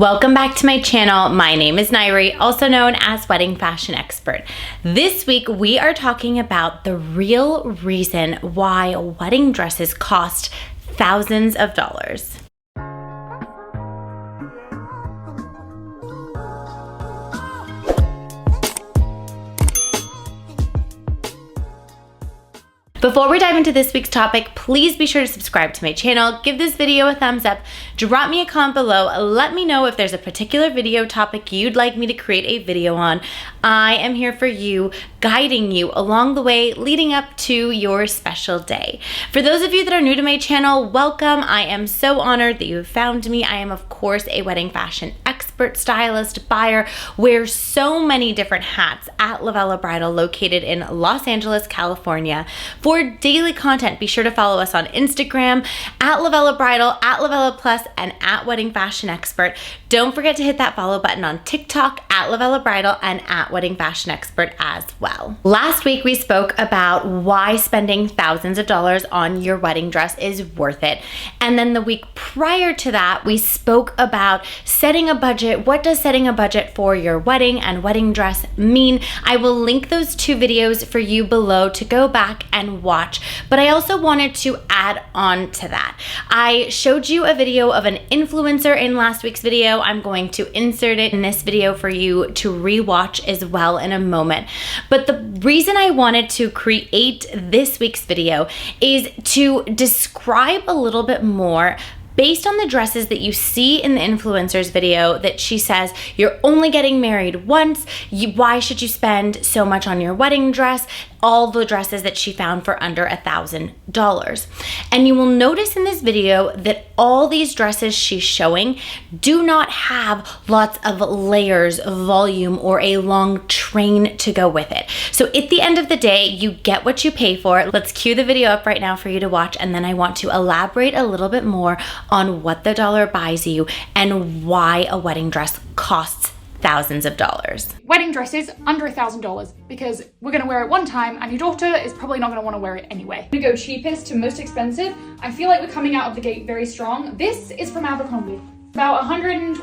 Welcome back to my channel. My name is Nayri, also known as Wedding Fashion Expert. This week, we are talking about the real reason why wedding dresses cost thousands of dollars. Before we dive into this week's topic, please be sure to subscribe to my channel, give this video a thumbs up, drop me a comment below, let me know if there's a particular video topic you'd like me to create a video on. I am here for you, guiding you along the way leading up to your special day. For those of you that are new to my channel, welcome. I am so honored that you have found me. I am, of course, a wedding fashion expert, stylist, buyer, wear so many different hats at Lovella Bridal, located in Los Angeles, California. For daily content, be sure to follow us on Instagram at Lovella Bridal, at Lovella Plus, and at Wedding Fashion Expert. Don't forget to hit that follow button on TikTok at Lovella Bridal and at Wedding Fashion Expert as well. Last week, we spoke about why spending thousands of dollars on your wedding dress is worth it. And then the week prior to that, we spoke about setting a budget. What does setting a budget for your wedding and wedding dress mean? I will link those two videos for you below to go back and watch, but I also wanted to add on to that. I showed you a video of an influencer in last week's video. I'm going to insert it in this video for you to rewatch as well in a moment. But the reason I wanted to create this week's video is to describe a little bit more based on the dresses that you see in the influencer's video that she says, you're only getting married once, why should you spend so much on your wedding dress? All the dresses that she found for under $1,000. And you will notice in this video that all these dresses she's showing do not have lots of layers, volume, or a long train to go with it. So at the end of the day, you get what you pay for. Let's cue the video up right now for you to watch, and then I want to elaborate a little bit more on what the dollar buys you and why a wedding dress costs thousands of dollars. Wedding dresses under $1,000 because we're gonna wear it one time and your daughter is probably not gonna wanna wear it anyway. We go cheapest to most expensive. I feel like we're coming out of the gate very strong. This is from Abercrombie. About $120,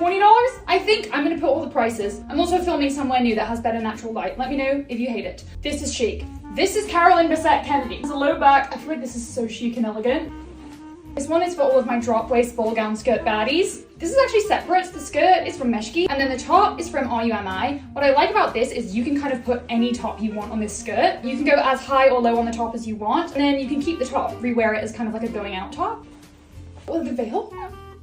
I think. I'm gonna put all the prices. I'm also filming somewhere new that has better natural light. Let me know if you hate it. This is chic. This is Carolyn Bessette Kennedy. It's a low back. I feel like this is so chic and elegant. This one is for all of my drop waist ball gown skirt baddies. This is actually separate. The skirt is from Meshki, and then the top is from RUMI. What I like about this is you can kind of put any top you want on this skirt. You can go as high or low on the top as you want, and then you can keep the top, rewear it as kind of like a going out top. Or the veil.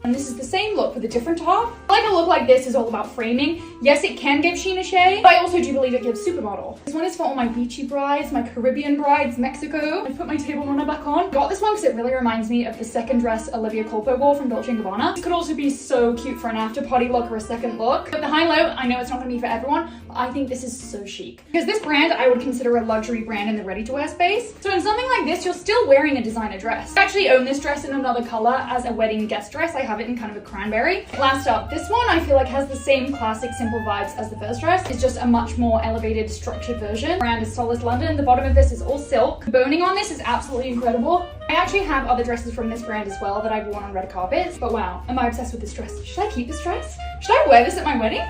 And this is the same look with a different top. I like a look like this is all about framing. Yes, it can give Sheena Shea, but I also do believe it gives supermodel. This one is for all my beachy brides, my Caribbean brides, Mexico. I put my table runner back on. Got this one because it really reminds me of the second dress Olivia Culpo wore from Dolce & Gabbana. This could also be so cute for an after party look or a second look. But the high-low, I know it's not gonna be for everyone, but I think this is so chic. Because this brand, I would consider a luxury brand in the ready-to-wear space. So in something like this, you're still wearing a designer dress. I actually own this dress in another color as a wedding guest dress. I have it in kind of a cranberry. Last up, this one I feel like has the same classic simple vibes as the first dress. It's just a much more elevated, structured version. The brand is Solace London. The bottom of this is all silk. The boning on this is absolutely incredible. I actually have other dresses from this brand as well that I've worn on red carpets. But wow, am I obsessed with this dress? Should I keep this dress? Should I wear this at my wedding?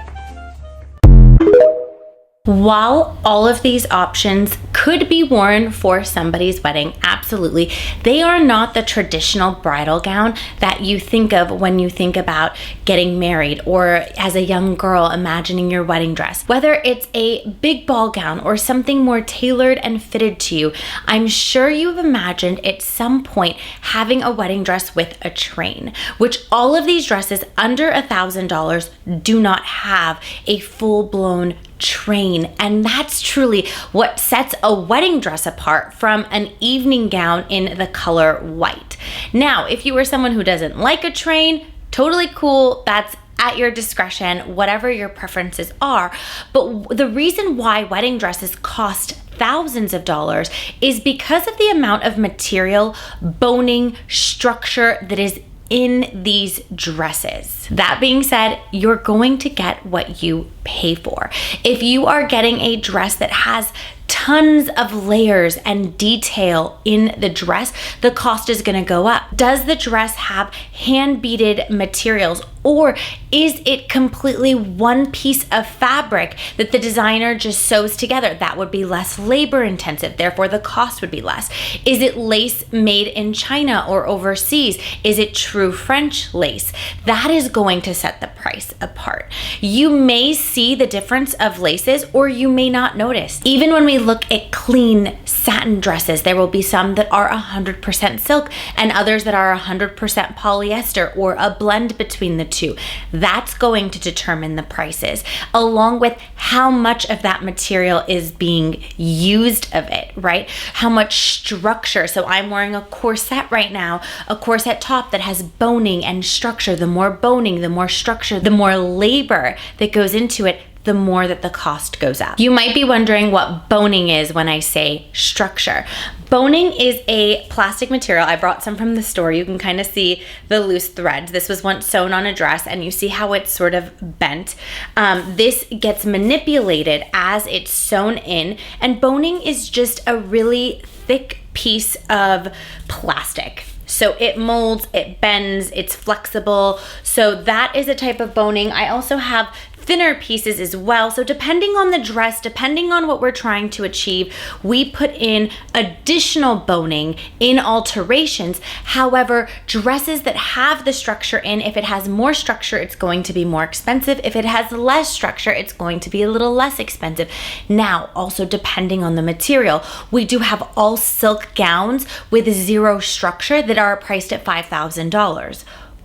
While all of these options could be worn for somebody's wedding, absolutely, they are not the traditional bridal gown that you think of when you think about getting married or as a young girl imagining your wedding dress. Whether it's a big ball gown or something more tailored and fitted to you, I'm sure you've imagined at some point having a wedding dress with a train, which all of these dresses under $1,000 do not have a full-blown train. And that's truly what sets a wedding dress apart from an evening gown in the color white. Now, if you are someone who doesn't like a train, totally cool. That's at your discretion, whatever your preferences are. But the reason why wedding dresses cost thousands of dollars is because of the amount of material, boning, structure that is in these dresses. That being said, you're going to get what you pay for. If you are getting a dress that has tons of layers and detail in the dress, the cost is going to go up. Does the dress have hand beaded materials Or is it completely one piece of fabric that the designer just sews together? That would be less labor intensive, therefore the cost would be less. Is it lace made in China or overseas? Is it true French lace? That is going to set the price apart. You may see the difference of laces, or you may not notice. Even when we look at clean satin dresses, there will be some that are 100% silk and others that are 100% polyester or a blend between the two. That's going to determine the prices, along with how much of that material is being used of it, right? How much structure. So I'm wearing a corset right now, a corset top that has boning and structure. The more boning, the more structure, the more labor that goes into it, the more that the cost goes up. You might be wondering what boning is when I say structure. Boning is a plastic material. I brought some from the store. You can kind of see the loose threads. This was once sewn on a dress, and you see how it's sort of bent. This gets manipulated as it's sewn in, and boning is just a really thick piece of plastic. So it molds, it bends, it's flexible. So that is a type of boning. I also have thinner pieces as well. So depending on the dress, depending on what we're trying to achieve, we put in additional boning in alterations. However, dresses that have the structure in, if it has more structure, it's going to be more expensive. If it has less structure, it's going to be a little less expensive. Now, also depending on the material, we do have all silk gowns with zero structure that are priced at $5,000.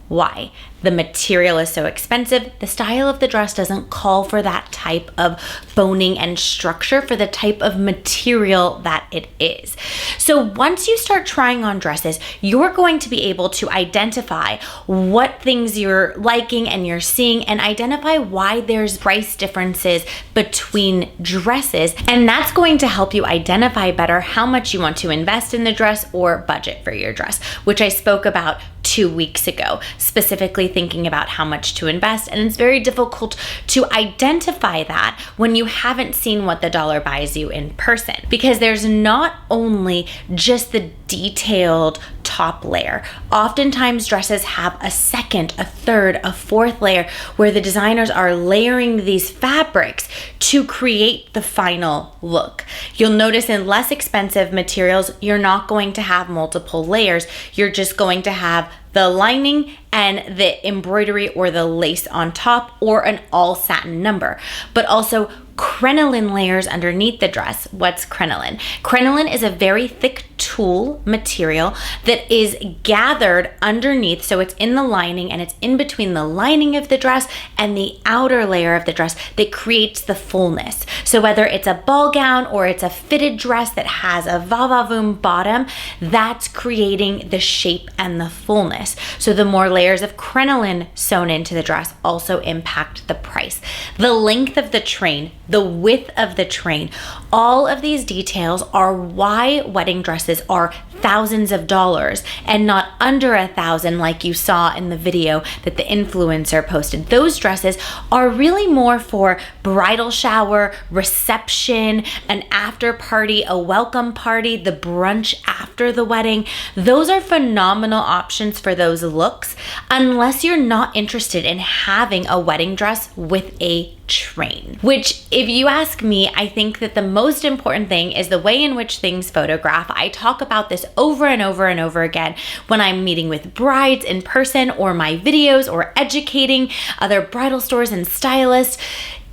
Why? The material is so expensive. The style of the dress doesn't call for that type of boning and structure for the type of material that it is. So once you start trying on dresses, you're going to be able to identify what things you're liking and you're seeing, and identify why there's price differences between dresses. And that's going to help you identify better how much you want to invest in the dress or budget for your dress, which I spoke about 2 weeks ago, specifically thinking about how much to invest. And it's very difficult to identify that when you haven't seen what the dollar buys you in person, because there's not only just the detailed top layer. Oftentimes dresses have a second, a third, a fourth layer where the designers are layering these fabrics to create the final look. You'll notice in less expensive materials, you're not going to have multiple layers. You're just going to have the lining and the embroidery or the lace on top, or an all satin number, but also crinoline layers underneath the dress. What's crinoline? Crinoline is a very thick tulle material that is gathered underneath, so it's in the lining and it's in between the lining of the dress and the outer layer of the dress that creates the fullness. So whether it's a ball gown or it's a fitted dress that has a va-va-voom bottom, that's creating the shape and the fullness. So the more layers of crinoline sewn into the dress also impact the price. The length of the train, the width of the train, all of these details are why wedding dresses are thousands of dollars and not under $1,000 like you saw in the video that the influencer posted. Those dresses are really more for bridal shower, reception, an after party, a welcome party, the brunch after the wedding. Those are phenomenal options for those looks, unless you're not interested in having a wedding dress with a train, which, if you ask me, I think that the most important thing is the way in which things photograph. I talk about this over and over and over again when I'm meeting with brides in person, or my videos, or educating other bridal stores and stylists.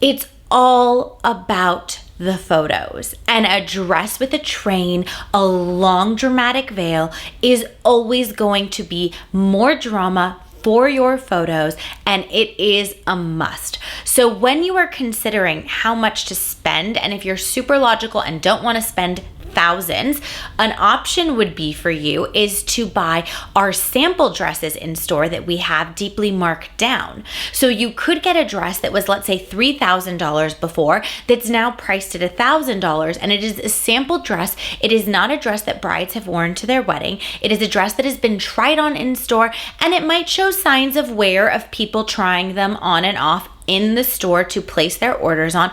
It's all about the photos, and a dress with a train, a long dramatic veil, is always going to be more drama for your photos, and it is a must. So when you are considering how much to spend, and if you're super logical and don't want to spend thousands, an option would be for you is to buy our sample dresses in store that we have deeply marked down. So you could get a dress that was, let's say, $3,000 before, that's now priced at $1,000, and it is a sample dress. It is not a dress that brides have worn to their wedding. It is a dress that has been tried on in store, and it might show signs of wear of people trying them on and off in the store to place their orders on,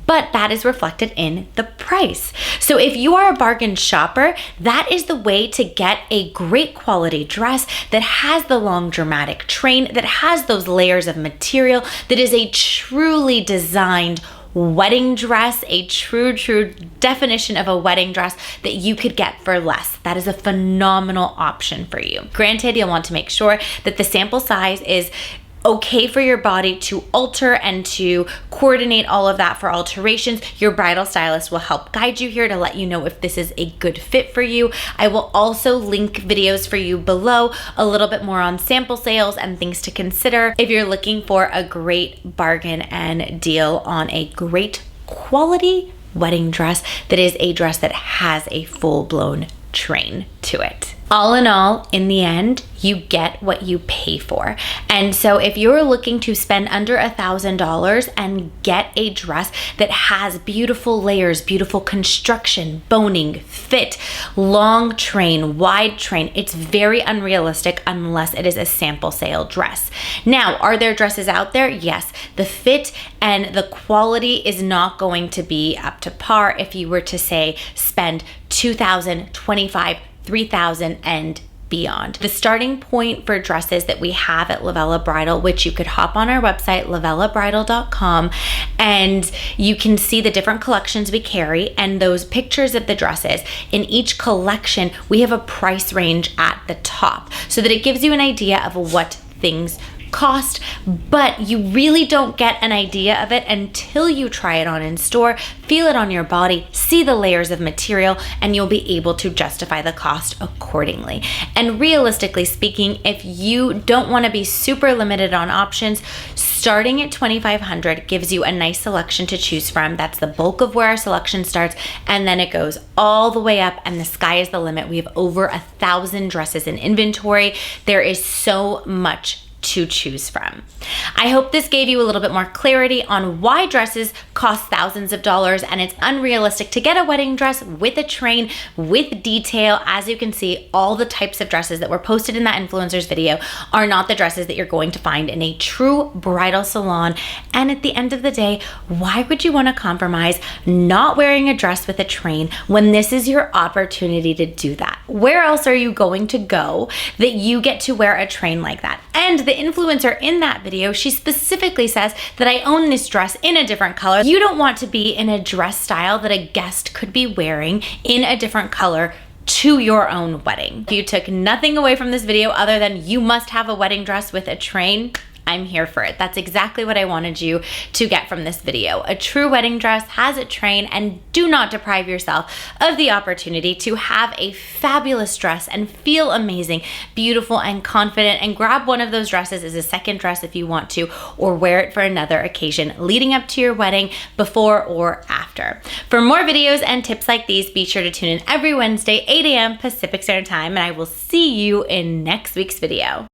but that is reflected in the price. So if you are a bargain shopper, that is the way to get a great quality dress that has the long dramatic train, that has those layers of material, that is a truly designed wedding dress, a true definition of a wedding dress that you could get for less. That is a phenomenal option for you. Granted, you'll want to make sure that the sample size is okay for your body to alter and to coordinate all of that for alterations. Your bridal stylist will help guide you here to let you know if this is a good fit for you. I will also link videos for you below, a little bit more on sample sales and things to consider if you're looking for a great bargain and deal on a great quality wedding dress that is a dress that has a full-blown train to it. All in all, in the end, you get what you pay for. And so if you're looking to spend under $1,000 and get a dress that has beautiful layers, beautiful construction, boning, fit, long train, wide train, it's very unrealistic unless it is a sample sale dress. Now, are there dresses out there? Yes. The fit and the quality is not going to be up to par if you were to say spend $2,000, $2,500, $3,000 and beyond. The starting point for dresses that we have at Lovella Bridal, which you could hop on our website, lovellabridal.com, and you can see the different collections we carry and those pictures of the dresses. In each collection, we have a price range at the top so that it gives you an idea of what things cost, but you really don't get an idea of it until you try it on in store, feel it on your body, see the layers of material, and you'll be able to justify the cost accordingly. And realistically speaking, if you don't want to be super limited on options, starting at $2,500 gives you a nice selection to choose from. That's the bulk of where our selection starts, and then it goes all the way up and the sky is the limit. We have over 1,000 dresses in inventory. There is so much to choose from. I hope this gave you a little bit more clarity on why dresses cost thousands of dollars and it's unrealistic to get a wedding dress with a train, with detail. As you can see, all the types of dresses that were posted in that influencer's video are not the dresses that you're going to find in a true bridal salon. And at the end of the day, why would you want to compromise not wearing a dress with a train when this is your opportunity to do that? Where else are you going to go that you get to wear a train like that? And the influencer in that video, she specifically says that I own this dress in a different color. You don't want to be in a dress style that a guest could be wearing in a different color to your own wedding. If you took nothing away from this video other than you must have a wedding dress with a train, I'm here for it. That's exactly what I wanted you to get from this video. A true wedding dress has a train, and do not deprive yourself of the opportunity to have a fabulous dress and feel amazing, beautiful, and confident, and grab one of those dresses as a second dress if you want to, or wear it for another occasion leading up to your wedding, before or after. For more videos and tips like these, be sure to tune in every Wednesday, 8 a.m. Pacific Standard Time, and I will see you in next week's video.